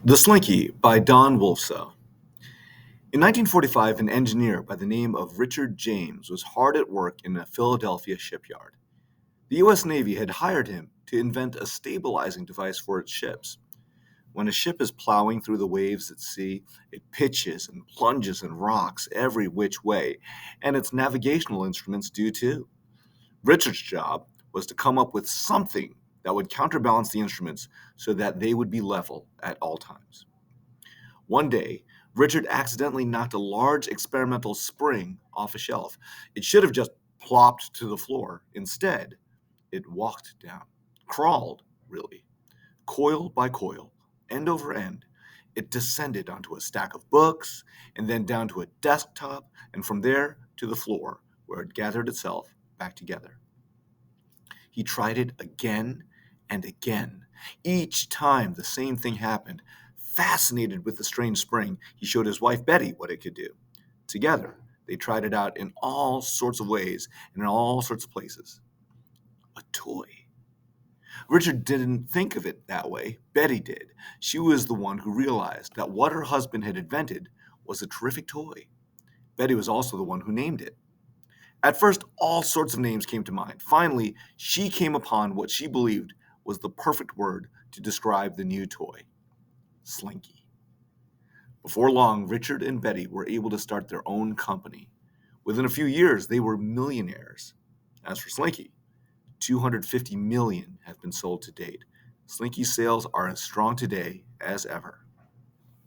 The Slinky by Don Wolfso. In 1945, an engineer by the name of Richard James was hard at work in a Philadelphia shipyard. The U.S. Navy had hired him to invent a stabilizing device for its ships. When a ship is plowing through the waves at sea, it pitches and plunges and rocks every which way, and its navigational instruments do too. Richard's job was to come up with something that would counterbalance the instruments so that they would be level at all times. One day, Richard accidentally knocked a large experimental spring off a shelf. It should have just plopped to the floor. Instead, it walked down, crawled, really, coil by coil, end over end. It descended onto a stack of books, and then down to a desktop, and from there to the floor, where it gathered itself back together. He tried it again and again. Each time the same thing happened. Fascinated with the strange spring, he showed his wife Betty what it could do. Together, they tried it out in all sorts of ways and in all sorts of places. A toy. Richard didn't think of it that way. Betty did. She was the one who realized that what her husband had invented was a terrific toy. Betty was also the one who named it. At first, all sorts of names came to mind. Finally, she came upon what she believed was the perfect word to describe the new toy: Slinky. Before long, Richard and Betty were able to start their own company. Within a few years, they were millionaires. As for Slinky, 250 million have been sold to date. Slinky's sales are as strong today as ever.